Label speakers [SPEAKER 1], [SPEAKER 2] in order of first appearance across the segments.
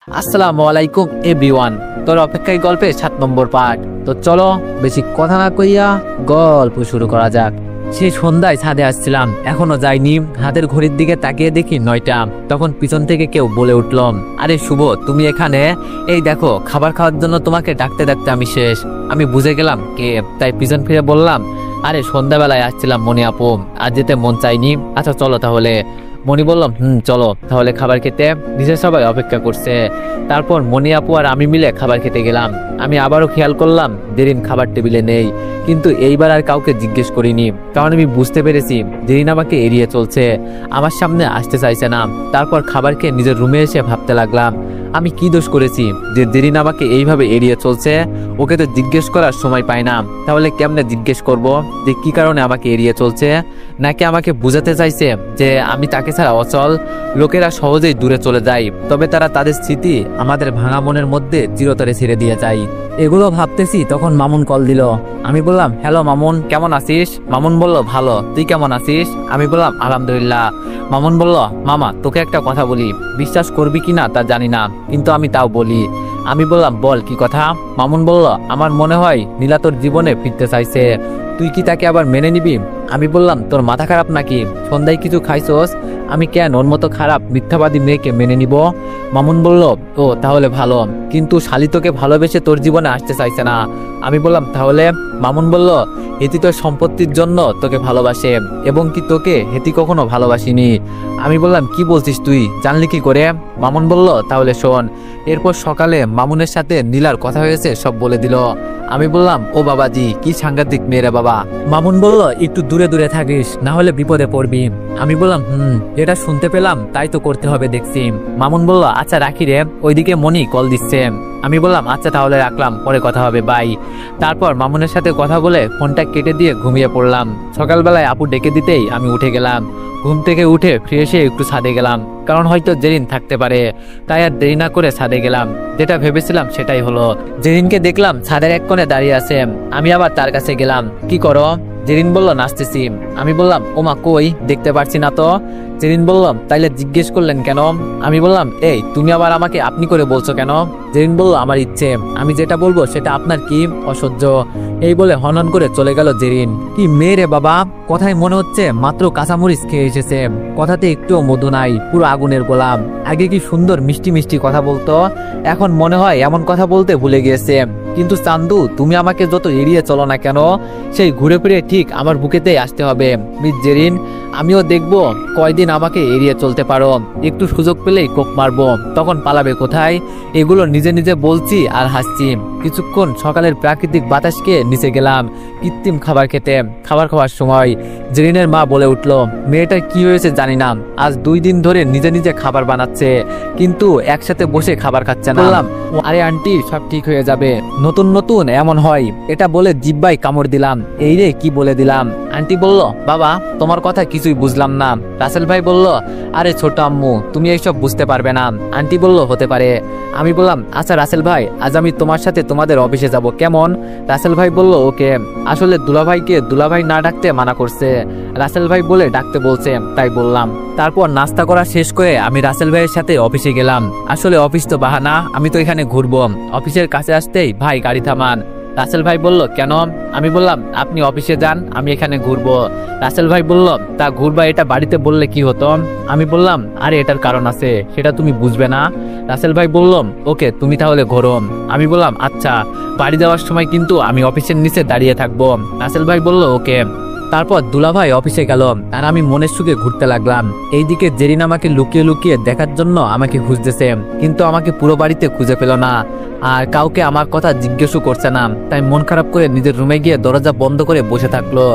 [SPEAKER 1] আসসালামু আলাইকুম এভরিওয়ান। তোর অপেক্ষায় গল্পে 7 নম্বর পার্ট। তো চলো বেশি কথা না কইয়া গল্প শুরু করা যাক। সেই সন্ধ্যায় ছাদে আসছিলাম, এখনো যাইনি। হাতের ঘড়ির দিকে তাকিয়ে দেখি 9টা। তখন পিছন থেকে কেউ বলে উঠল, আরে শুভ, তুমি এখানে? এই দেখো, খাবার খাওয়ার জন্য তোমাকে ডাকতে ডাকতে আমি শেষ। আমি বুঝে গেলাম কে, তাই পিছন ফিরে বললাম, আরে সন্ধ্যাবেলায় আসছিলাম মনি আপু, আর যেতে মন চাইনি। আচ্ছা চলো তাহলে। মনি বললাম চলো তাহলে খাবার খেতে। নিচে সবাই অপেক্ষা করছে। তারপর মনি আপু আর আমি মিলে খাবার খেতে গেলাম। আমি আবারও খেয়াল করলাম জেরিন খাবার টেবিলে নেই, কিন্তু এইবার আর কাউকে জিজ্ঞেস করিনি, কারণ আমি বুঝতে পেরেছি জেরিন আমাকে এড়িয়ে চলছে, আমার সামনে আসতে চাইছে না। তারপর খাবার খেয়ে নিজের রুমে এসে ভাবতে লাগলাম, আমি কি দোষ করেছি যে জেরিন আমাকে এইভাবে এড়িয়ে চলছে? ওকে তো জিজ্ঞেস করার সময় পাই না, তাহলে কেমনে জিজ্ঞেস করব যে কি কারণে আমাকে এড়িয়ে চলছে? নাকি আমাকে বুঝাতে চাইছে যে আমি তাকে ছাড়া অচল? লোকেরা সহজেই দূরে চলে যায়, তবে তারা তাদের স্মৃতি আমাদের ভাঙা মনের মধ্যে চিরতরে ছেড়ে দিয়ে যায়। এগুলো ভাবতেছি, তখন মামুন কল দিল। আমি বললাম, হ্যালো মামুন, কেমন আছিস? মামুন বলল, ভালো, তুই কেমন আছিস? আমি বললাম, আলহামদুলিল্লাহ। মামুন বলল, মামা তোকে একটা কথা বলি, বিশ্বাস করবি কিনা তা জানি না, কিন্তু আমি তাও বলি। আমি বললাম, বল কি কথা? মামুন বলল, আমার মনে হয় নীলা তোর জীবনে ফিরতে চাইছে, তুই কি তাকে আবার মেনে নিবি? আমি বললাম, তোর মাথা খারাপ নাকি? সন্ধ্যায় কিছু খাইছস? আমি কেন ওর মতো খারাপ মিথ্যাবাদী মেয়েকে মেনে নিব? মামুন বলল, ও তাহলে ভালো, কিন্তু শালি তোকে ভালোবেসে তোর জীবনে আসতে চাইছে না। আমি বললাম, তাহলে? মামুন বলল, হেতি তোর সম্পত্তির জন্য তোকে ভালোবাসে, এবং কি তোকে হেতি কখনো ভালোবাসিনি। আমি বললাম, কি বলছিস তুই, জানলি কি করে? মামুন বলল, তাহলে শোন। এরপর সকালে মামুনের সাথে নীলার কথা হয়েছে সব বলে দিল। আমি বললাম, ও বাবাজি, কি সাংঘাতিক মেয়েরা বাবা। মামুন বলল, একটু দূরে দূরে থাকিস, না হলে বিপদে পড়বি। আমি বললাম, এটা শুনতে পেলাম, তাই তো করতে হবে দেখছি। মামুন বলল, আচ্ছা রাখি রে, ওইদিকে মনি কল দিচ্ছে। আমি বললাম, আচ্ছা তাহলে রাখলাম, পরে কথা হবে, বাই। তারপর মামুনের সাথে কথা বলে ফোনটা কেটে দিয়ে ঘুমিয়ে পড়লাম। সকালবেলায় আপু ডেকে দিতেই আমি উঠে গেলাম। ঘুম থেকে উঠে ফ্রেশ হয়ে একটু ছাদে গেলাম, কারণ হয়তো জেরিন থাকতে পারে, তাই আর দেরি না করে ছাদে গেলাম। যেটা ভেবেছিলাম সেটাই হলো। জেরিনকে দেখলাম ছাদের এক কোণে দাঁড়িয়ে আছে। আমি আবার তার কাছে গেলাম। কি করো? জেরিন বলল, নাচতেছি। আমি বললাম, ওমা কই, দেখতে পারছি না তো। জেরিন বলল, তাইলে জিজ্ঞেস করলেন কেন? আমি বললাম, এই তুমি আবার আমাকে আপনি করে বলছো কেন? জেরিন বলল, আমার ইচ্ছে, আমি যেটা বলবো সেটা আপনার কি অসহ্য? এই বলে হনন করে চলে গেল জেরিন। কি মেয়ে রে বাবা, কথায় মনে হচ্ছে মাত্র কাঁচামরিচ খেয়ে এসেছে, কথাতে একটুও মধু নাই, পুরো আগুনের গোলাম। আগে কি সুন্দর মিষ্টি মিষ্টি কথা বলতো, এখন মনে হয় এমন কথা বলতে ভুলে গিয়েছে। কিন্তু চান্দু, তুমি আমাকে যত এড়িয়ে চলো না কেন, সেই ঘুরে ফিরে ঠিক আমার বুকেতেই আসতে হবে। মিস জেরিন, আমিও দেখবো কয়দিন আমাকে এড়িয়ে চলতে পারো। একটু সুযোগ পেলেই কোপ মারবো, তখন পালাবে কোথায়? এগুলো নিজে নিজে বলছি আর হাসছি। কিছুক্ষণ সকালের প্রাকৃতিক বাতাসকে নিচে গেলাম কৃত্রিম খাবার খেতে। খাবার খাওয়ার সময় জেরিনের মা বলে উঠল, মেয়েটার কি হয়েছে জানি না, আজ 2 দিন ধরে নিজে নিজে খাবার বানাচ্ছে, কিন্তু একসাথে বসে খাবার খাচ্ছে না। বললাম, আরে আন্টি, সব ঠিক হয়ে যাবে, নতুন নতুন এমন হয়। এটা বলে জিব্বাই কামড় দিলাম। এই রে, কি বলে দিলাম? আন্টি বলল, বাবা তোমার কথা কিছুই বুঝলাম না। রাসেল ভাই বলল, আরে ছোট আম্মু, তুমি এইসব বুঝতে পারবে না। আন্টি বলল, হতে পারে। আমি বললাম, আচ্ছা রাসেল ভাই, আজ আমি তোমার সাথে তোমাদের অফিসে যাব, কেমন? রাসেল ভাই বলল, ওকে। আসলে দুলাভাইকে দুলাভাই না ডাকতে মানা করছে, রাসেল ভাই বলে ডাকতে বলছে, তাই বললাম। তারপর নাস্তা করা শেষ করে আমি রাসেল ভাইয়ের সাথে অফিসে গেলাম। আসলে অফিস তো বাহানা, আমি তো এখানে ঘুরবো। অফিসের কাছে আসতেই ভাই গাড়ি থামান। রাসেল ভাই বলল, কেন? আমি বললাম, আপনি অফিসে যান, আমি এখানে ঘুরবো। রাসেল ভাই বলল, তা ঘুরবা, এটা বাড়িতে বললে কি হতো? আমি বললাম, আরে এটার কারণ আছে, সেটা তুমি বুঝবে না। রাসেল ভাই বলল, ওকে, তুমি তাহলে ঘোরো। আমি বললাম, আচ্ছা, বাড়ি যাওয়ার সময় কিন্তু আমি অফিসের নিচে দাঁড়িয়ে থাকবো। রাসেল ভাই বলল, ওকে। তারপর দুলাভাই অফিসে গেল, আর আমি মনের সুখে ঘুরতে লাগলাম। এইদিকে জেরিন আমাকে লুকিয়ে লুকিয়ে দেখার জন্য আমাকে খুঁজতেছে, কিন্তু আমাকে পুরো বাড়িতে খুঁজে পেল না, আর কাউকে আমার কথা জিজ্ঞেসও করছে না। তাই মন খারাপ করে নিজের রুমে গিয়ে দরজা বন্ধ করে বসে থাকলো।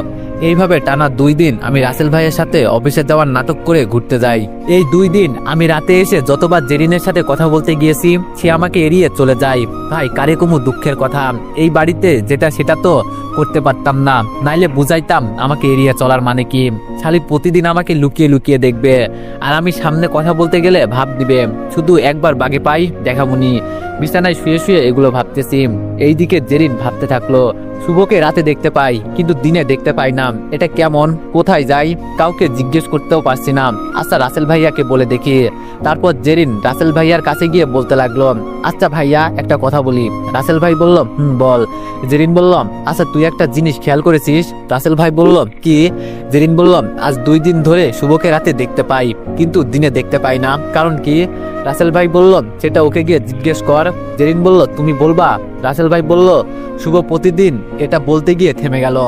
[SPEAKER 1] এইভাবে টানা 2 দিন আমি রাসেল ভাইয়ের সাথে অফিসে যাওয়ার নাটক করে ঘুরতে যাই। এই 2 দিন আমি রাতে এসে যতবার জেরিনের সাথে কথা বলতে গিয়েছি, সে আমাকে এড়িয়ে চলে যায়। ভাই, কারে কমু দুঃখের কথা, এই বাড়িতে যেটা সেটা তো করতে পারতাম না, নাইলে বুঝাইতাম আমাকে এড়িয়ে চলার মানে কি। শালি প্রতিদিন আমাকে লুকিয়ে লুকিয়ে দেখবে, আর আমি সামনে কথা বলতে গেলে ভাব দিবে, শুধু একবার বাগে পাই দেখামুনি। বিছানায় শুয়ে শুয়ে এগুলো ভাবতেছি। এইদিকে জেরিন ভাবতে থাকলো, শুভকে রাতে দেখতে পাই কিন্তু দিনে দেখতে পাই না, এটা কেমন? কোথায় যাই? কাউকে জিজ্ঞেস করতেও পারছি না। আচ্ছা রাসেল ভাইয়াকে বলে দেখি। তারপর জেরিন রাসেল ভাইয়ার কাছে গিয়ে বলতে লাগলো, আচ্ছা ভাইয়া একটা কথা বলি। রাসেল ভাই বলল, বল। জেরিন বলল, আচ্ছা তুই একটা জিনিস খেয়াল করেছিস? রাসেল ভাই বলল, কি? জেরিন বলল, আজ 2 দিন ধরে শুভকে রাতে দেখতে পাই কিন্তু দিনে দেখতে পাই না, কারণ কি? রাসেল ভাই বলল, সেটা ওকে গিয়ে জিজ্ঞেস কর। জেরিন বলল, তুমি বলবা? রাসেল ভাই বলল, শুভ প্রতিদিন এটা বলতে গিয়ে থেমে গেল।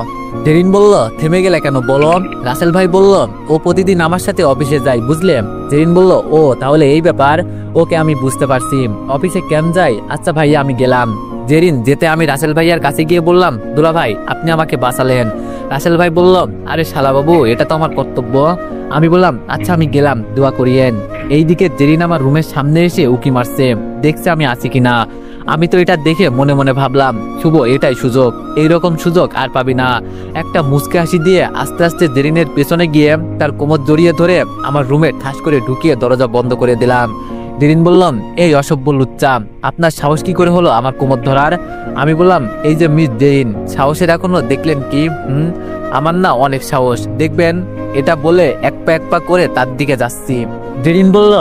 [SPEAKER 1] জেরিন বলল, থেমে গেলে কেন বলো? রাসেল ভাই বলল, ও প্রতিদিন আমার সাথে অফিসে যায়, বুঝলে? জেরিন বলল, ও তাহলে এই ব্যাপার। ওকে আমি বুঝতে পারছি, অফিসে কেন যাই। আচ্ছা ভাইয়া আমি গেলাম। জেরিন যেতে আমি রাসেল ভাইয়ার কাছে গিয়ে বললাম, দুলা ভাই আপনি আমাকে বাঁচালেন। রাসেল ভাই বলল, আরে শালা বাবু এটা তো আমার কর্তব্য। আমি বললাম, আচ্ছা আমি গেলাম, দোয়া করিয়েন। এইদিকে জেরিন আমার রুমের সামনে এসে উকি মারছে, দেখছে আমি আছি কিনা। আমি তো এটা দেখে মনে মনে ভাবলাম, শুভ এটাই সুযোগ, এইরকম সুযোগ আর পাবি না। একটা মুচকে হাসি দিয়ে আস্তে আস্তে জেরিনের পেছনে গিয়ে তার কোমর জড়িয়ে ধরে আমার রুমে ঠাস করে ঢুকিয়ে দরজা বন্ধ করে দিলাম। জেরিন বললাম, এই অসভ্য লুচ্চা, আপনার সাহস কি করে হলো আমার কোমর ধরার? আমি বললাম, এই যে মিস জেরিন, সাহসের এখনো দেখলেন কি? আমার না অনেক সাহস, দেখবেন। এটা বলে এক পা করে তার দিকে যাচ্ছি। জেরিন বলল,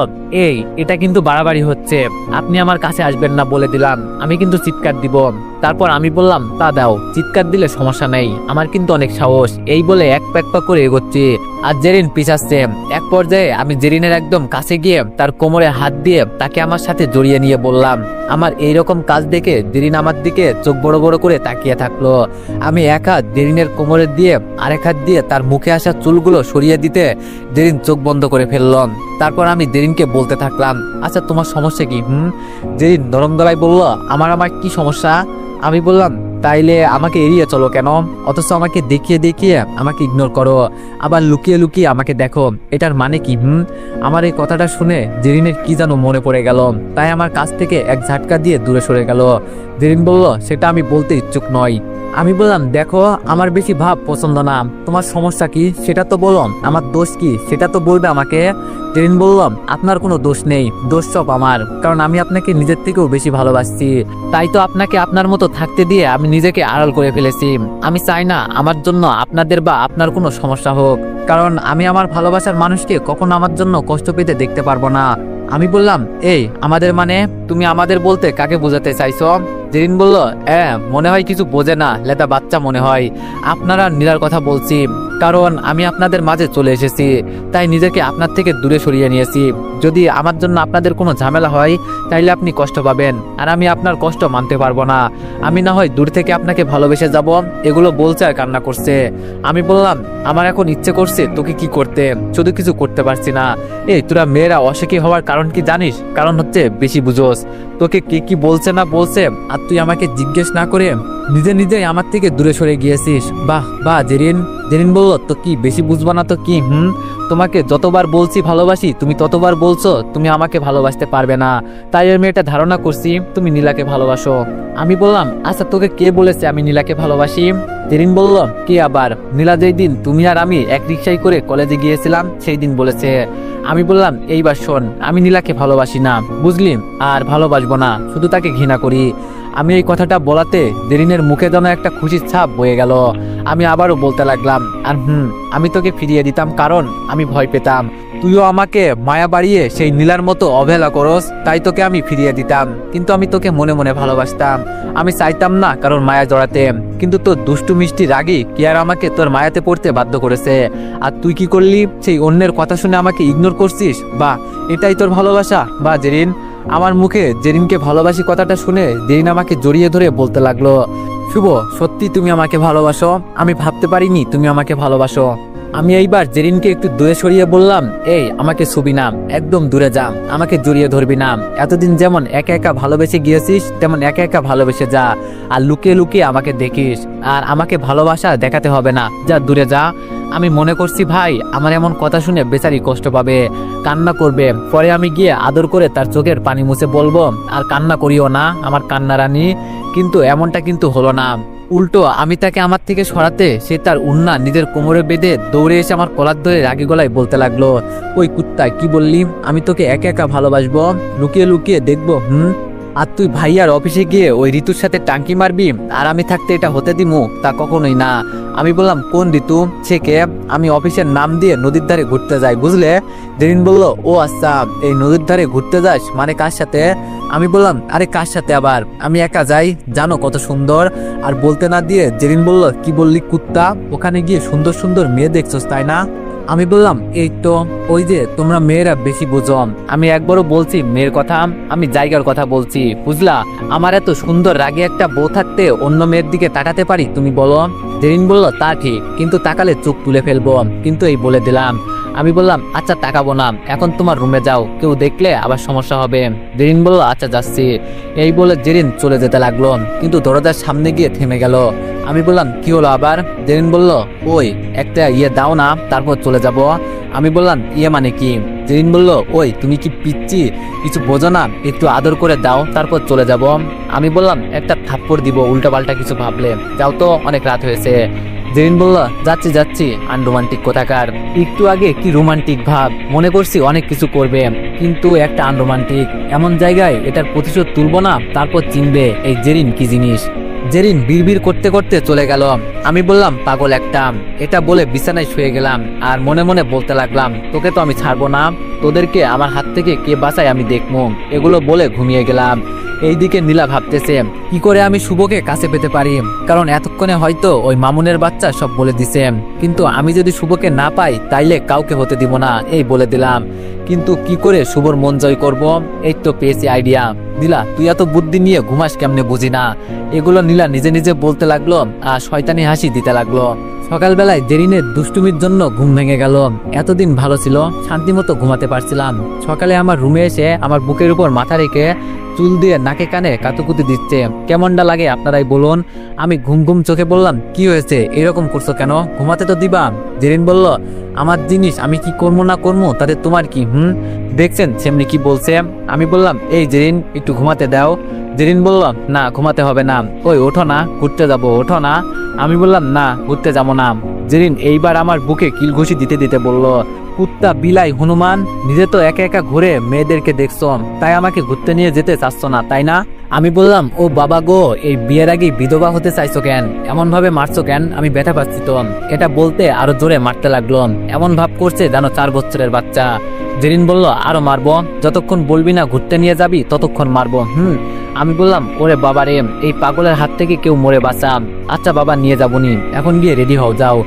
[SPEAKER 1] এই এটা কিন্তু বাড়াবাড়ি হচ্ছে, আপনি আমার কাছে আসবেন না বলে দিলাম, আমি কিন্তু চিৎকার দিব। তারপর আমি বললাম, তা দাও, চিৎকার দিলে সমস্যা নেই, আমার কিন্তু অনেক সাহস। এই বলে এক পা করে এগোচ্ছি আর জেরিন পিছাচ্ছে। এক পর্যায়ে আমি জেরিনের একদম কাছে গিয়ে তার কোমরে হাত দিয়ে তাকে আমার সাথে জড়িয়ে নিয়ে বললাম। আমার এইরকম কাজ দেখে জেরিন আমার দিকে চোখ বড় বড় করে তাকিয়ে থাকলো। আমি এক হাত জেরিনের কোমরে দিয়ে আরেক হাত দিয়ে তার মুখে আসা চুলগুলো সরিয়ে দিতে জেরিন চোখ বন্ধ করে ফেলল। তারপর আমি জেরিনকে বলতে থাকলাম, আচ্ছা তোমার সমস্যা কি? জেরিন নরম গলায় বলল, আমার কি সমস্যা? আমি বললাম, তাইলে আমাকে এড়িয়ে চলো কেন? অথচ আমাকে দেখিয়ে দেখিয়ে আমাকে ইগনোর করো, আবার লুকিয়ে লুকিয়ে আমাকে দেখো, এটার মানে কি? আমার এই কথাটা শুনে জেরিনের কি যেন মনে পড়ে গেল, তাই আমার কাছ থেকে এক ঝাটকা দিয়ে দূরে সরে গেল। জেরিন বলল, সেটা আমি বলতে ইচ্ছুক নই। আমি বললাম, দেখো আমার বেশি ভাব পছন্দ না, তোমার সমস্যা কি সেটা তো বলো, আমার দোষ কি সেটা তো বলবে আমাকে। জেরিন বলল, আপনার কোনো দোষ নেই, দোষ সব আমার, কারণ আমি আপনাকে নিজের থেকেও বেশি ভালোবাসছি, তাই তো আপনাকে আপনার মতো থাকতে দিয়ে আমি নিজেকে আড়াল করে ফেলেছি। আমি চাই না আমার জন্য আপনাদের বা আপনার কোনো সমস্যা হোক, কারণ আমি আমার ভালোবাসার মানুষকে কখনো আমার জন্য কষ্ট পেতে দেখতে পারবো না। আমি বললাম, এই আমাদের মানে? তুমি আমাদের বলতে কাকে বোঝাতে চাইছো? জেরিন বলল, মনে হয় কিছু বোঝে না, লেদা বাচ্চা মনে হয়। আপনারা নীলার কথা বলছি, কারণ আমি আপনাদের মাঝে চলে এসেছি, তাই নিজেকে আপনার থেকে দূরে সরিয়ে নিয়েছি। যদি আমার জন্য আপনাদের কোনো ঝামেলা হয় তাইলে আপনি কষ্ট পাবেন, আর আমি আপনার কষ্ট মানতে পারবো না। আমি না হয় দূর থেকে আপনাকে ভালোবেসে যাব। এগুলো বলছে আর কান্না করছে। আমি বললাম, আমার এখন ইচ্ছে করছে তোকে কি করতে, শুধু কিছু করতে পারছি না। এই তোরা মেয়েরা অসুখী হওয়ার কারণ কি জানিস? কারণ হচ্ছে বেশি বুঝোস। তোকে কে কি বলছে না বলছে আর তুই আমাকে জিজ্ঞেস না করে নিজে নিজেই আমার থেকে দূরে সরে গিয়েছিস। বাহ বাহ জেরিন। জেরিন বলল, তো কি বেশি বুঝবা না তো কি? তোমাকে যতবার বলছি ভালোবাসি, তুমি ততবার বলছো তুমি আমাকে ভালোবাসতে পারবে না, তাই আমি এটা ধারণা করছি তুমি নীলাকে ভালোবাসো। আমি বললাম, আচ্ছা তোকে কে বলেছে আমি নীলাকে ভালোবাসি? জেরিন বলল, কে আবার? নীলা যেই দিন তুমি আর আমি এক রিক্সায় করে কলেজে গিয়েছিলাম সেই দিন বলেছে। আমি বললাম, এইবার শোন, আমি নীলাকে ভালোবাসি না, বুঝলি, আর ভালোবাসবো না, শুধু তাকে ঘৃণা করি। আমি এই কথাটা বলাতে জেরিনের মুখে যেন একটা খুশির ছাপ বয়ে গেল। আমি আবারও বলতে লাগলাম, আর আমি তোকে ফিরিয়ে দিতাম কারণ আমি ভয় পেতাম তুইও আমাকে মায়া বাড়িয়ে সেই নীলার মতো অবহেলা করস, তাই তোকে আমি ফিরিয়ে দিতাম। কিন্তু আমি তোকে মনে মনে ভালোবাসতাম, আমি চাইতাম না কারণ মায়া জড়াতে। কিন্তু তোর দুষ্টু মিষ্টি রাগী কি আর আমাকে তোর মায়াতে পড়তে বাধ্য করেছে। আর তুই কি করলি? সেই অন্যের কথা শুনে আমাকে ইগনোর করছিস। বা এটাই তোর ভালোবাসা? বা জেরিন। আমার মুখে জেরিনকে ভালোবাসি কথাটা শুনে জেরিন আমাকে জড়িয়ে ধরে বলতে লাগলো, শুভ সত্যি তুমি আমাকে ভালোবাসো? আমি ভাবতে পারিনি তুমি আমাকে ভালোবাসো। আমি এইবার জেরিনকে একটু দূরে সরিয়ে বললাম, এই আমাকে ছুবি না, একদম দূরে যা, আমাকে জড়িয়ে ধরবি না। এতদিন যেমন একা একা ভালোবেসে গিয়েছিস তেমন একা একা ভালোবেসে যা, আর লুকিয়ে লুকিয়ে আমাকে দেখিস। আর আমাকে ভালোবাসা দেখাতে হবে না, যা দূরে যা। আমি মনে করছি ভাই আমার এমন কথা শুনে বেচারি কষ্ট পাবে, কান্না করবে, পরে আমি গিয়ে আদর করে তার চোখের পানি মুছে বলবো, আর কান্না করিও না আমার কান্না রানী। কিন্তু এমনটা কিন্তু হলো না। উল্টো আমি তাকে আমার থেকে সরাতে সে তার উন্না নিজের কোমরে বেঁধে দৌড়ে এসে আমার কলার ধরে রাগী গলায় বলতে লাগলো, ওই কুত্তা কি বললি? আমি তোকে একা একা ভালোবাসবো, লুকিয়ে লুকিয়ে দেখবো? আর তুই ভাইয়ার অফিসে গিয়ে ওই ঋতুর সাথে টাঙ্কি মারবি আর আমি থাকতে এটা হতে দিমু? তা কখনোই না। আমি বললাম কোন ঋতু? সে কে? আমি অফিসের নাম দিয়ে নদীর ধারে ঘুরতে যাই, বুঝলে? জেরিন বলল, ও আচ্ছা, এই নদীর ধারে ঘুরতে যাস মানে কার সাথে? আমি বললাম, আরে কার সাথে আবার, আমি একা যাই, জানো কত সুন্দর। আর বলতে না দিয়ে জেরিন বলল, কি বললি কুত্তা? ওখানে গিয়ে সুন্দর সুন্দর মেয়ে দেখছস তাই না? আমি বললাম, এই তো, ওই যে তোমরা মেয়েরা বেশি বুঝো। আমি একবারও বলছি মেয়ের কথা? আমি জায়গার কথা বলছি, বুঝলা? আমার এত সুন্দর রাগে একটা বউ থাকতে অন্য মেয়ের দিকে তাকাতে পারি, তুমি বলো? জেরিন বলল, তা ঠিক, কিন্তু তাকালে চোখ তুলে ফেলবো, কিন্তু এই বলে দিলাম। আমি বললাম, আচ্ছা তাকাবো না, এখন তোমার রুমে যাও, কেউ দেখলে আবার সমস্যা হবে। জেরিন বলল, আচ্ছা যাচ্ছি। এই বলে জেরিন চলে যেতে লাগলো, কিন্তু দরজার সামনে গিয়ে থেমে গেল। আমি বললাম, কি হলো আবার? জেরিন বলল, ওই একটা ইয়ে দাও না, তারপর চলে যাব। আমি বললাম, ইয়ে মানে কি? জেরিন বলল, ওই তুমি কি পিচ্ছি, কিছু বোঝো না? একটু আদর করে দাও, তারপর চলে যাব। আমি বললাম, একটা থাপ্পড় দিব উল্টাপাল্টা কিছু ভাবলে, যাও তো, অনেক রাত হয়েছে। জেরিন বলল, যাচ্ছি যাচ্ছি, আনরোমান্টিক কোথাকার। একটু আগে কি রোমান্টিক ভাব, মনে করছি অনেক কিছু করবে, কিন্তু একটা আনরোমান্টিক। এমন জায়গায় এটার প্রতিশোধ তুলবো না, তারপর চিনবে এই জেরিন কি জিনিস। জেরিন বিড়বিড় করতে করতে চলে গেল। আমি বললাম, পাগল একটা। এটা বলে বিছানায় শুয়ে গেলাম আর মনে মনে বলতে লাগলাম, তোকে তো আমি ছাড়বো না, তোদেরকে আমার হাত থেকে কে বাঁচায় আমি দেখবো। এগুলো বলে ঘুমিয়ে গেলাম। এইদিকে নীলা ভাবতেছে কি করে আমি শুভকে কাছে পেতে পারি, কারণ এতক্ষণে হয়তো ওই মামুনের বাচ্চা সব বলে দিছে, কিন্তু আমি যদি শুভকে না পাই তাইলে কাউকে হতে দিব না, এই বলে দিলাম। কিন্তু কি করে শুভর মন জয় করব? এই তো পেয়েছি আইডিয়া। নীলা, তুই এত বুদ্ধি নিয়ে ঘুমাস কেমনে বুঝি না। এগুলো নীলা নিজে নিজে বলতে লাগলো আর শয়তানি হাসি দিতে লাগলো। সকালবেলায় জেরিনের দুষ্টুমির জন্য ঘুম ভেঙে গেল। এতদিন ভালো ছিল, শান্তি মতো ঘুমাতে পারছিলাম। সকালে আমার রুমে এসে আমার বুকের উপর মাথা রেখে চুল দিয়ে নাকে কানে কাতুকুতি দিচ্ছে। কেমনটা লাগে আপনারাই বলুন। আমি ঘুম ঘুম চোখে বললাম, কি হয়েছে, এরকম করছো কেন? ঘুমাতে তো দিবা। জেরিন বলল, আমার জিনিস আমি কি করবো না করবো তাতে তোমার কি? দেখছেন সেমনি কি বলছে। আমি বললাম, এই জেরিন, একটু ঘুমাতে দাও। জেরিন বলল, না ঘুমাতে হবে না, ওই ওঠো না, ঘুরতে যাবো, ওঠো না। আমি বললাম, না ঘুরতে যাবো না। জেরিন এইবার আমার বুকে কিলঘুষি দিতে দিতে বলল, কুত্তা, বিলাই, হনুমান, নিজে তো একা একা ঘুরে মেয়েদেরকে দেখছো, তাই আমাকে ঘুরতে নিয়ে যেতে চাচ্ছ না তাই না? আমি বললাম, ও বাবা গো, এই বিয়ের আগে বিধবা হতে চাইছো কেন? এমন ভাবে মারছো কেন? আমি ব্যথা পাচ্ছি তো। এটা বলতে আরো জোরে মারতে লাগলো। এমন ভাব করছে যেন 4 বছরের বাচ্চা। জেরিন বলল, আরো মারবো, যতক্ষণ বলবি না ঘুরতে নিয়ে যাবি ততক্ষণ মারবো। আমি বললাম, ওরে বাবা রে, এই পাগলের হাত থেকে কেউ মরে বাঁচা। আচ্ছা বাবা, নিয়ে যাবনি, এখন গিয়ে রেডি হও, যাও।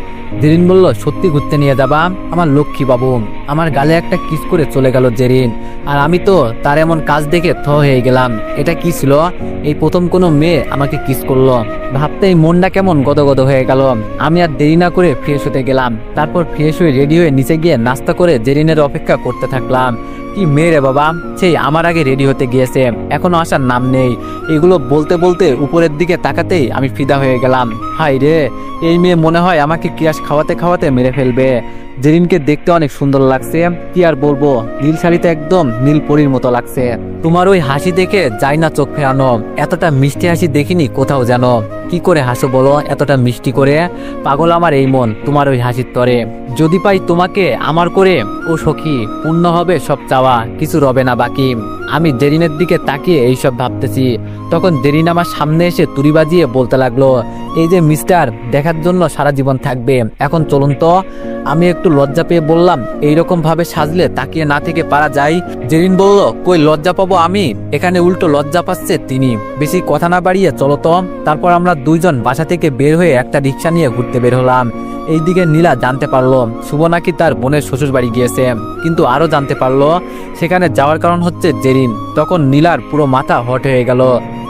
[SPEAKER 1] জেরিন বলল, সত্যি ঘুরতে নিয়ে যাবা? আমার লক্ষ্মী বাবু। আমার গালে একটা কিস করে চলে গেল জেরিন। আর আমি তো তার এমন কাজ দেখে থ হয়ে গেলাম। এটা কি ছিল? এই প্রথম কোনো মেয়ে আমাকে কিস করলো। ভাবতেই মনটা কেমন গদগদ হয়ে গেল। আমি আর দেরি না করে ফ্রেশ হতে গেলাম। তারপর ফ্রেশ হয়ে রেডি হয়ে নিচে গিয়ে নাস্তা করে জেরিনের অপেক্ষা করতে থাকলাম। কি মেয়ে রে বাবা, সেই আমার আগে রেডি হতে গিয়েছে, এখনো আসার নাম নেই। এগুলো বলতে বলতে উপরের দিকে তাকাতেই আমি ফিদা হয়ে গেলাম। হাই রে, এই মেয়ে মনে হয় আমাকে ক্রিয়াস খাওয়াতে খাওয়াতে মেরে ফেলবে। জেরিনকে দেখতে অনেক সুন্দর লাগছে, কি আর বলবো, নীল শাড়িতে একদম নীল পরীর মতো লাগছে। তোমার ওই হাসি দেখে যাই না চোখ ফেরানো, এতটা মিষ্টি হাসি দেখিনি কোথাও জানো। কি করে হাসো বলো এতটা মিষ্টি করে? পাগল আমার এই মন তোমার ওই হাসির তরে। যদি পাই তোমাকে আমার করে, ও সখী, পূর্ণ হবে সব চাওয়া, কিছু রবে না বাকি। আমি জেরিনের দিকে তাকিয়ে এইসব ভাবতেছি, তখন জেরিন আমার সামনে এসে তুড়ি বাজিয়ে বলতে লাগলো, এই যে মিস্টার, দেখার জন্য সারা জীবন থাকবে, এখন চলুন তো। আমি একটু লজ্জা পেয়ে বললাম, এইরকম ভাবে সাজলে তাকিয়ে না থেকে পারা যায়? জেরিন বলল, কই লজ্জা পাবো আমি, এখানে উল্টো লজ্জা পাচ্ছে তিনি। বেশি কথা না বাড়িয়ে চলো তো। তারপর আমরা দুইজন বাসা থেকে বের হয়ে একটা রিক্সা নিয়ে ঘুরতে বের হলাম। এইদিকে নীলা জানতে পারলো শুভ নাকি তার বোনের শ্বশুর বাড়ি গিয়েছে, কিন্তু আরো জানতে পারলো সেখানে যাওয়ার কারণ হচ্ছে জেরিন। তখন নীলার পুরো মাথা হট হয়ে গেল।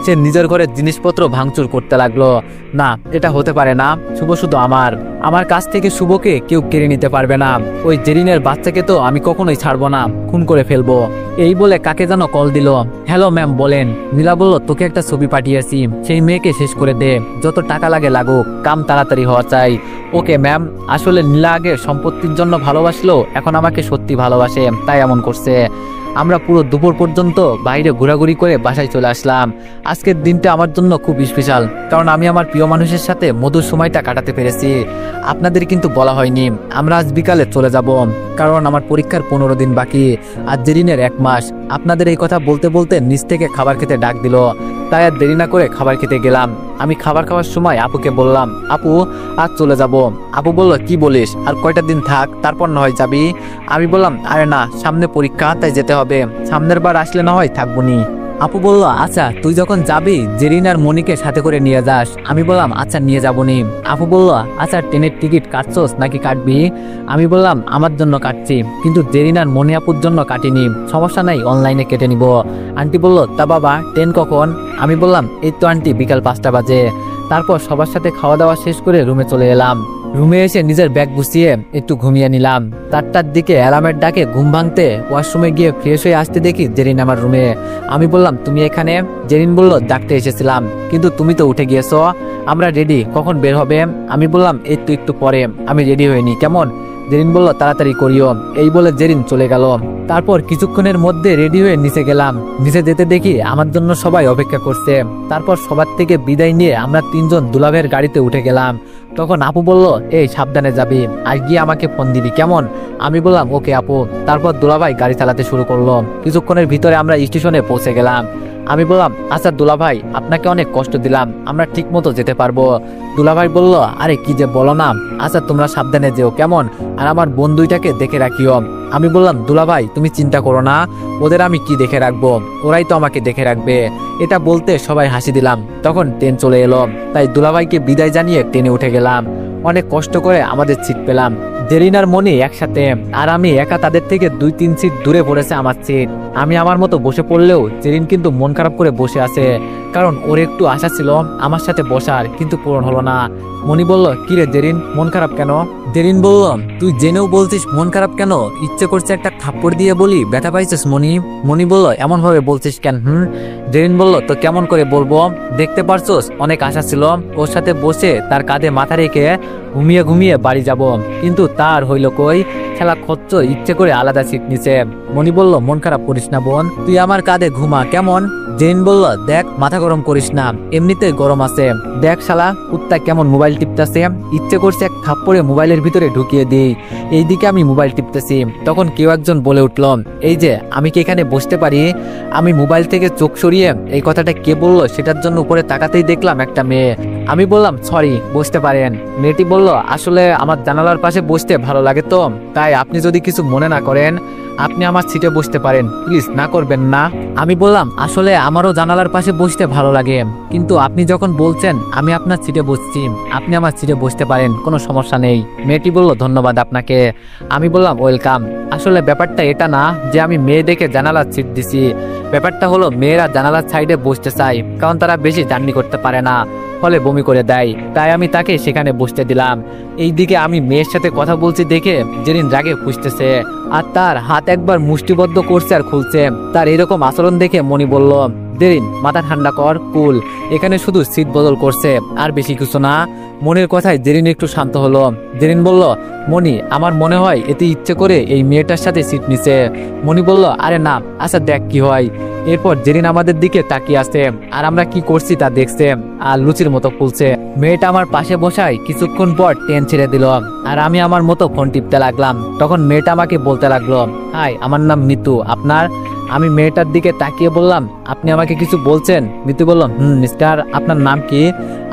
[SPEAKER 1] সে নিজের ঘরের জিনিসপত্র ভাঙচুর করতে লাগলো। না, এটা হতে পারে না, শুভ শুধু আমার কাছ থেকে শুভকে কেউ কেড়ে নিতে পারবে না। ওই জেরিনের বাচ্চাকে তো আমি কখনোই ছাড়বো না, খুন করে ফেলবো। এই বলে কাকে যেন কল দিল। হ্যালো ম্যাম, বলেন। নীলা বলল, তোকে একটা ছবি পাঠিয়েছি, সেই মেয়েকে শেষ করে দে, যত টাকা লাগে লাগুক, কাম তাড়াতাড়ি হওয়া চাই। Okay ma'am. আসলে নীলা আগে সম্পত্তির জন্য ভালোবাসলো, এখন আমাকে সত্যি ভালোবাসে, তাই এমন করছে। আমরা পুরো দুপুর পর্যন্ত বাইরে ঘোরাঘুরি করে বাসায় চলে আসলাম। আজকের দিনটা আমার জন্য খুব স্পেশাল, কারণ আমি আমার প্রিয় মানুষের সাথে মধুর সময়টা কাটাতে পেরেছি। আপনাদের কিন্তু বলা হয়নি আমরা আজ বিকালে চলে যাব, কারণ আমার পরীক্ষার 15 দিন বাকি, আর জেরিনের 1 মাস। আপনাদের এই কথা বলতে বলতে নিচ থেকে খাবার খেতে ডাক দিল, তাই আর দেরি না করে খাবার খেতে গেলাম। আমি খাবার খাওয়ার সময় আপুকে বললাম, আপু আজ চলে যাব। আপু বলল, কি বলিস, আর কয়টা দিন থাক, তারপর না হয় যাবি? আমি বললাম, আরে না, সামনে পরীক্ষা, তাই যেতে হবে, সামনের বার আসলে না হয় থাকবনি। আপু বলল, আচ্ছা তুই যখন যাবি জেরিন আর মনিকে সাথে করে নিয়ে যাস। আমি বললাম, আচ্ছা নিয়ে যাবনি। আপু বলল, আচ্ছা ট্রেনের টিকিট কাটছোস নাকি কাটবি? আমি বললাম, আমার জন্য কাটছি, কিন্তু জেরিন আর মনি আপুর জন্য কাটিনি, সমস্যা নাই, অনলাইনে কেটে নিব। আন্টি বলল, তা বাবা ট্রেন কখন? আমি বললাম, এই তো আন্টি বিকাল 5টা বাজে। তারপর সবার সাথে খাওয়া দাওয়া শেষ করে রুমে চলে এলাম। রুমে এসে নিজের ব্যাগ গুছিয়ে একটু ঘুমিয়ে নিলাম। 4টার দিকে অ্যালার্মের ডাকে ঘুম ভাঙতে ওয়াশরুমে গিয়ে ফ্রেশ হয়ে আসতে দেখি জেরিন আমার রুমে। আমি বললাম, তুমি এখানে? জেরিন বলল, ডাকতে এসেছিলাম, কিন্তু তুমি তো উঠে গিয়েছো, আমরা রেডি, কখন বের হবে? আমি বললাম, এই তো একটু পরে, আমি রেডি হইনি, কেমন? জেরিন বলল, তাড়াতাড়ি করিও। এই বলে জেরিন চলে গেল। তারপর কিছুক্ষণের মধ্যে রেডি হয়ে নিচে গেলাম। নিচে যেতে দেখি আমার জন্য সবাই অপেক্ষা করছে। তারপর সবার থেকে বিদায় নিয়ে আমরা 3 জন দুলাভের গাড়িতে উঠে গেলাম। তখন আপু বলল, এই সাবধানে যাবি, আর গিয়ে আমাকে ফোন দিবি, কেমন? আমি বললাম, ওকে আপু। তারপর দুলাভাই গাড়ি চালাতে শুরু করলো। কিছুক্ষণের ভিতরে আমরা স্টেশনে পৌঁছে গেলাম। আমি বললাম, আচ্ছা দুলাভাই, আপনাকে অনেক কষ্ট দিলাম, আমরা ঠিক মতো যেতে পারবো? দুলাভাই বলল, আরে কি যে বলো না, আচ্ছা তোমরা সাবধানে যেও, কেমন? আর আমার বোন দুইটাকে দেখে রাখিও। আমি বললাম, দুলাভাই তুমি চিন্তা করো না, ওদের আমি কি দেখে রাখবো, ওরাই তো আমাকে দেখে রাখবে। এটা বলতে সবাই হাসি দিলাম। তখন ট্রেন চলে এলো, তাই দুলাভাইকে বিদায় জানিয়ে ট্রেনে উঠে গেলাম। অনেক কষ্ট করে আমাদের সিট পেলাম। জেরিন আর মনি একসাথে, আর আমি একা তাদের থেকে 2-3 সিট দূরে পড়েছে আমার সিট। আমি আমার মতো বসে পড়লেও জেরিন কিন্তু মন খারাপ করে বসে আছে, কারণ ওর একটু আশা ছিল আমার সাথে বসার, কিন্তু পূরণ হলো না। মনি বলল, কিরে জেরিন, মন খারাপ কেন? জেরিন বলল, তুই জেনেও বলছিস মন খারাপ কেন? ইচ্ছে করছে একটা থাপ্পড় দিয়ে বলি, ব্যথা পাইছিস মনি? মনি বলল, এমন ভাবে বলছিস কেন? জেরিন বলল, তো কেমন করে বলবো? দেখতে পারছোস অনেক আশা ছিল ওর সাথে বসে তার কাঁধে মাথা রেখে ঘুমিয়ে ঘুমিয়ে বাড়ি যাব, কিন্তু তার হইল কই, খেলা খচ্চ ইচ্ছে করে আলাদা সিট নিছে। মনি বলল, মন খারাপ করিস না বোন, তুই আমার কাঁধে ঘুমা, কেমন? জেরিন বলল, দেখ মাথা গরম করিস না, এমনিতেই গরম আছে, দেখ শালা কুত্তা কেমন মোবাইল টিপতেছে, ইচ্ছে করছে এক থাপ্পড়ে মোবাইলের ভিতরে ঢুকিয়ে দিই। এইদিকে আমি মোবাইল টিপতেছি, তখন কেউ একজন বলে উঠল, এই যে আমি কি এখানে বসতে পারি? আমি মোবাইল থেকে চোখ সরিয়ে এই কথাটা কে বললো সেটার জন্য উপরে তাকাতেই দেখলাম একটা মেয়ে। আমি বললাম, সরি, বসতে পারেন। মেয়েটি বলল, আসলে আমার জানালার পাশে বসতে ভালো লাগে তো, তাই আপনি যদি কিছু মনে না করেন আপনি আমার সিটে বসতে পারেন, প্লিজ না করবেন না। আমি বললাম, আসলে আমারও জানালার পাশে বসতে ভালো লাগে, কিন্তু আপনি যখন বলছেন আমি আপনার সিটে বসছি, আপনি আমার সিটে বসতে পারেন, কোনো সমস্যা নেই। মেয়েটি বলল, ধন্যবাদ আপনাকে। আমি বললাম, ওয়েলকাম। আসলে ব্যাপারটা এটা না যে আমি মেয়ে দেখে জানালার সিট দিছি, ব্যাপারটা হলো মেয়েরা জানালার সাইডে বসতে চায়, কারণ তারা বেশি জার্নি করতে পারে না, ফলে বমি করে দেয়, তাই আমি তাকে সেখানে বসতে দিলাম। এইদিকে আমি মেয়ের সাথে কথা বলছি দেখে জেরিন রাগে ফুসতেছে, আর তার হাত একবার মুষ্টিবদ্ধ করছে আর খুলছে। তার এরকম আচরণ দেখে মনি বলল, জেরিন মাথা ঠান্ডা কর, কুল, এখানে শুধু সিট বদল করছে, আর বেশি কিছু না। মনির কথায় জেরিন একটু শান্ত হলো। জেরিন বলল, মনি, আমার মনে হয় এতে ইচ্ছে করে এই মেয়েটার সাথে সিট নিছে। মনি বলল, আরে না, আচ্ছা দেখ কি হয়। এরপর জেরিন আমাদের দিকে তাকিয়ে আছে, আর আমরা কি করছি তা দেখছে, আর লুচির মতো ফুলছে। মেয়েটা আমার পাশে বসায় কিছুক্ষণ পর ট্রেন ছেড়ে দিল, আর আমি আমার মতো ফোন টিপতে লাগলাম। তখন মেয়েটা আমাকে বলতে লাগলো, হাই, আমার নাম মিতু, আপনার? আমি মেয়েটার দিকে তাকিয়ে বললাম, আপনি আমাকে কিছু বলছেন? মিতু বলল, মিস্টার, আপনার নাম কি?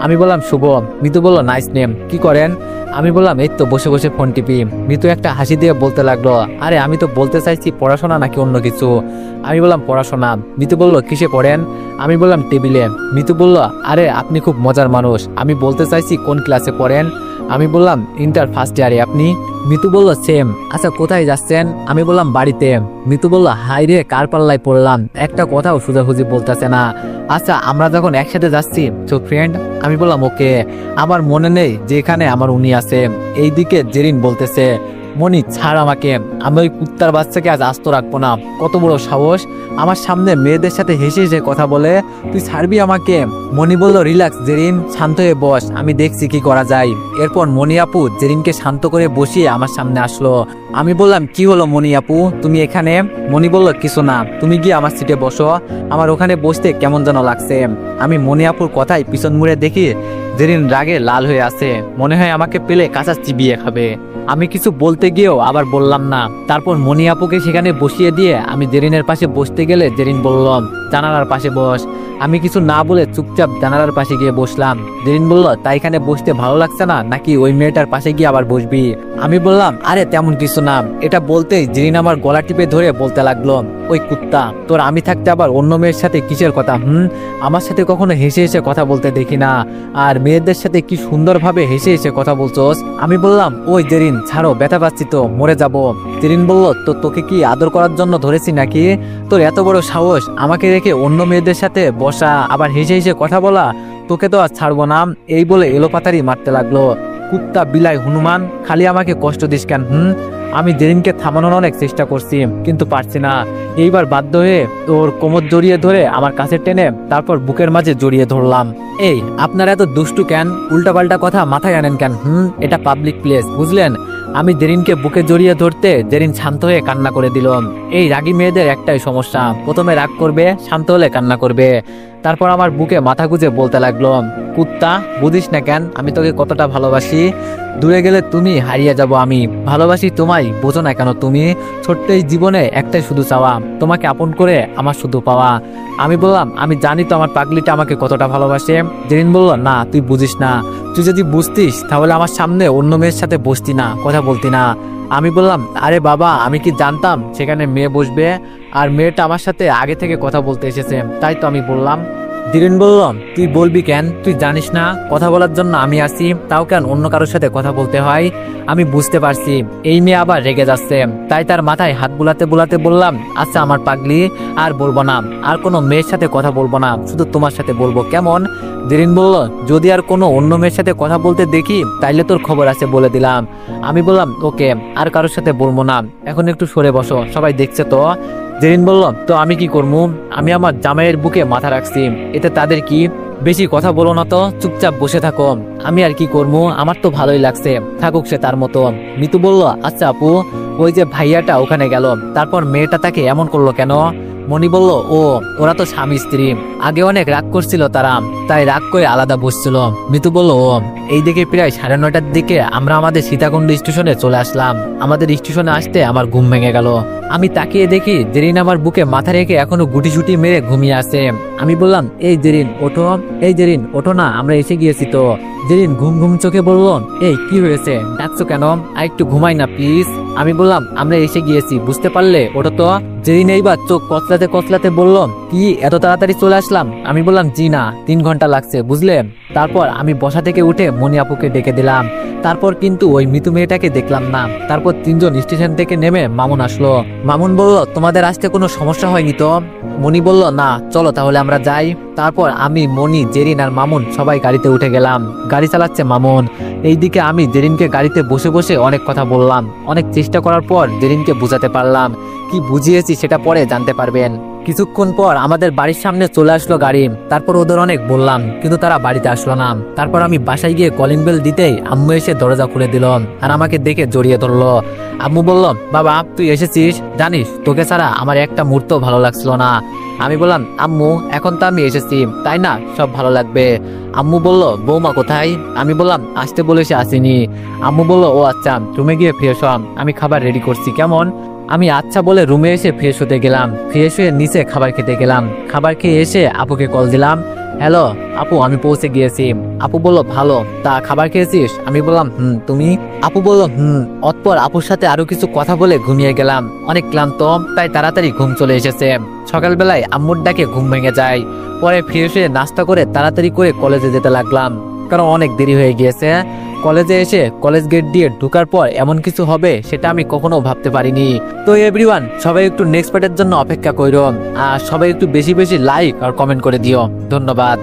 [SPEAKER 1] আমি বললাম, শুভ। মিতু বলল, নাইস নেম, কি করেন? আমি বললাম, এই তো বসে বসে ফোন টিপি। মিতু একটা হাসি দিয়ে বলতে লাগলো, আরে আমি তো বলতে চাইছি পড়াশোনা নাকি অন্য কিছু। আমি বললাম, পড়াশোনা। মিতু বলল, কিসে পড়েন? আমি বললাম, টেবিলে। মিতু বলল, আরে আপনি খুব মজার মানুষ, আমি বলতে চাইছি কোন ক্লাসে পড়েন? আমি বললাম, ইন্টার ফার্স্ট ইয়ারে। আপনি? মিতু বলল, সেম। আচ্ছা কোথায় যাচ্ছেন? আমি বললাম, বাড়িতে। মিতু বলল, হাই রে, কার পাল্লায় পড়লাম, একটা কথাও সোজাসুজি বলতেছে না। আচ্ছা আমরা যখন একসাথে যাচ্ছি তো ফ্রেন্ড? আমি বললাম, ওকে। আমার মনে নেই যে এখানে আমার উনি আছে। এইদিকে জেরিন বলতেছে, মনি ছাড় আমাকে, আমি ওই কুত্তার বাচ্চাকে আজ আস্ত রাখবো না। কত বড় সাহস, আমার সামনে মেয়েদের সাথে হেসে হেসে কথা বলে, তুই ছাড়বি আমাকে? মনি বলল, রিল্যাক্স জেরিন, শান্ত হয়ে বস, আমি দেখছি কি করা যায়। এরপর মনি আপু জেরিনকে শান্ত করে বসিয়ে আমার সামনে আসলো। আমি বললাম, কি হলো মনি আপু, তুমি এখানে? মনি বলল, কিছু না, তুমি গিয়ে আমার সিটে বসো, আমার ওখানে বসতে কেমন যেন লাগছে। আমি মনি আপুর কথায় পিছন মুড়ে দেখি জেরিন রাগে লাল হয়ে আছে, মনে হয় আমাকে পেলে কাঁচা চিবিয়ে খাবে। আমি কিছু বলতে গিয়েও আবার বললাম না। তারপর মনি আপুকে সেখানে বসিয়ে দিয়ে আমি জেরিনের পাশে বসতে গেলে জেরিন বলল, জানালার পাশে বস। আমি কিছু না বলে চুপচাপ জানালার পাশে গিয়ে বসলাম। জেরিন বলল, তাই এখানে বসতে ভালো লাগছে না নাকি ওই মেয়েটার পাশে গিয়ে আবার বসবি? আমি বললাম, আরে তেমন কিছু না। এটা বলতেই জেরিন আমার গলা টিপে ধরে বলতে লাগলো, ওই কুত্তা, তোর আমি থাকতে আবার অন্য মেয়ের সাথে কিসের কথা? আমার সাথে কখনো হেসে হেসে কথা বলতে দেখি না, আর মেয়েদের সাথে কি সুন্দরভাবে হেসে হেসে কথা বলছোস। আমি বললাম, ওই জেরিন ছাড়ো, ব্যথা পাচ্ছি তো, মরে যাব। জেরিন বলল, তো তোকে কি আদর করার জন্য ধরেছি নাকি? তোর এত বড় সাহস, আমাকে রেখে অন্য মেয়েদের সাথে বসা, আবার হেসে হেসে কথা বলা, তোকে তো আর ছাড়বো না। এই বলে এলোপাতারি মারতে লাগলো। কুত্তা, বিলাই, হনুমান, খালি আমাকে কষ্ট দিস কেন? আমি জেরিনকে থামানোর অনেক চেষ্টা করছি, কিন্তু পারছি না। এইবার বাধ্য হয়ে ওর কোমর জড়িয়ে ধরে আমার কাছে টেনে তারপর বুকের মাঝে জড়িয়ে ধরলাম। এই, আপনারা এত দুষ্টু কেন? উল্টাপাল্টা কথা মাথায় আনেন কেন? এটা পাবলিক প্লেস, বুঝলেন? আমি জেরিনকে বুকে জড়িয়ে ধরতে জেরিন শান্ত হয়ে কান্না করে দিল। এই রাগী মেয়েদের একটাই সমস্যা, প্রথমে রাগ করবে, শান্ত হলে কান্না করবে। তারপর আমার বুকে মাথা গুঁজে বলতে লাগলো, কুত্তা, বুঝিস না কেন আমি তোকে কতটা ভালোবাসি? দূরে গেলে তুমি, হারিয়ে যাব আমি। ভালোবাসি তোমায়, বোঝো না কেন তুমি? ছোট্ট এই জীবনে একটাই শুধু চাওয়া, তোমাকে আপন করে আমার শুধু পাওয়া। আমি বললাম, আমি জানি তো আমার পাগলিটা আমাকে কতটা ভালোবাসে। জেরিন বলল, না, তুই বুঝিস না। তুই যদি বুঝতিস তাহলে আমার সামনে অন্য মেয়ের সাথে বসতি না, কথা বলতি না। আমি বললাম, আরে বাবা, আমি কি জানতাম সেখানে মেয়ে বসবে, আর মেয়েটা আমার সাথে আগে থেকে কথা বলতে এসেছে, তাই তো আমি বললাম। জেরিন বলল, তুই বলবি কেন? তুই জানিস না কথা বলার জন্য আমি আসি, তাও কেন অন্য কারোর সাথে কথা বলতে হয়? আমি বুঝতে পারছি এই মেয়ে আবার রেগে যাচ্ছে, তাই তার মাথায় হাত বুলাতে বুলাতে বললাম, আচ্ছা আমার পাগলি, আর বলবো না, আর কোনো মেয়ের সাথে কথা বলবো না, শুধু তোমার সাথে বলবো, কেমন? জেরিন বলল, যদি আর কোনো অন্য মেয়ের সাথে কথা বলতে দেখি তাইলে তোর খবর আছে বলে দিলাম। আমি বললাম, ওকে, আর কারোর সাথে বলবো না, এখন একটু সরে বসো, সবাই দেখছে তো। জেরিন বলল, তো আমি কি করবো? আমি আমার জামাইয়ের বুকে মাথা রাখছি, এতে তাদের কি? বেশি কথা বলো না তো, চুপচাপ বসে থাকো। আমি আর কি করবো, আমার তো ভালোই লাগছে, থাকুক সে তার মতো। মিতু বলল, আচ্ছা আপু, ওই যে ভাইয়াটা ওখানে গেল, তারপর মেয়েটা তাকে এমন করলো কেন? মনি বলল, ওরা তো স্বামী স্ত্রী, আগে অনেক রাগ করছিল তারা, তাই রাগ করে আলাদা বসছিল। মিতু বলল, এই দিকে প্রায় 9:30টার দিকে আমরা আমাদের সীতাকুণ্ড স্টেশনে চলে আসলাম। আমাদের স্টেশনে আসতে আমার ঘুম ভেঙে গেল। আমি তাকিয়ে দেখি জেরিন আমার বুকে মাথা রেখে এখনো গুটি সুটি মেরে ঘুমিয়ে আছে। আমি বললাম, এই জেরিন ওঠো, এই জেরিন ওঠো না, আমরা এসে গিয়েছি তো। জেরিন ঘুম ঘুম চোখে বলল, এই কি হয়েছে, ডাকছো কেন? আর একটু ঘুমাই না প্লিজ। আমি বললাম, আমরা এসে গিয়েছি, বুঝতে পারলে, ওঠো তো। জেরিন এইবার চোখ কচলাতে কচলাতে বলল, কি এত তাড়াতাড়ি চলে আসলাম? আমি বললাম, জি না, 3 ঘন্টা লাগছে, বুঝলে। তারপর আমি বসা থেকে উঠে মনি আপুকে ডেকে দিলাম। তারপর কিন্তু ওই মৃত্যু মেয়েটাকে দেখলাম না। তারপর 3 জন স্টেশন থেকে নেমে মামুন আসলো। মামুন বলল, তোমাদের আসতে কোনো সমস্যা হয়নি তো? মনি বলল, না, চলো তাহলে আমরা যাই। তারপর আমি, মনি, জেরিন আর মামুন সবাই গাড়িতে উঠে গেলাম। গাড়ি চালাচ্ছে মামুন। এইদিকে আমি জেরিনকে গাড়িতে বসে বসে অনেক কথা বললাম। অনেক চেষ্টা করার পর জেরিনকে বুঝাতে পারলাম। কি বুঝিয়েছি সেটা পরে জানতে পারবেন। কিছুক্ষণ পর আমাদের বাড়ির সামনে চলে আসলো গাড়ি। তারপর ওদের অনেক বললাম, কিন্তু তারা বাড়িতে আসলো না। তারপর আমি বাসায় গিয়ে কলিং বেল দিতেই আম্মু এসে দরজা খুলে দিল আর আমাকে দেখে জড়িয়ে ধরলো। আম্মু বলল, বাবা তুই এসেছিস, জানিস তোকে ছাড়া আমার একটা মুহূর্ত ভালো লাগছিল না। আমি বললাম, আম্মু এখন তো আমি এসেছি, তাই না, সব ভালো লাগবে। আম্মু বলল, বৌমা কোথায়? আমি বললাম, আসতে বলেছে আসেনি। আম্মু বলল, ও আচ্ছা, রুমে গিয়ে ফ্রেশ হ, আমি খাবার রেডি করছি, কেমন? আমি আচ্ছা বলে রুমে এসে ফ্রেশ হতে গেলাম। ফ্রেশ হয়ে নিচে খাবার খেতে গেলাম। খাবার খেয়ে এসে আপুকে কল দিলাম, হ্যালো আপু, আমি পৌঁছে গিয়েছি। আপু বলল, ভালো, তা খাবার খেয়েছিস? আমি বললাম, তুমি? আপু বলল, অতপর আপুর সাথে আরো কিছু কথা বলে ঘুমিয়ে গেলাম। অনেক ক্লান্ত, তাই তাড়াতাড়ি ঘুম চলে এসেছে। সকালবেলায় আম্মুর ডাকে ঘুম ভেঙে যায়। পরে ফ্রেশ হয়ে নাস্তা করে তাড়াতাড়ি করে কলেজে যেতে লাগলাম, কারণ অনেক দেরি হয়ে গিয়েছে। কলেজে এসে কলেজ গেট দিয়ে ঢোকার পর এমন কিছু হবে সেটা আমি কখনো ভাবতে পারিনি। তো এভরিওয়ান, সবাই একটু নেক্সট পার্টের জন্য অপেক্ষা করো, আর সবাই একটু বেশি বেশি লাইক আর কমেন্ট করে দিও। ধন্যবাদ।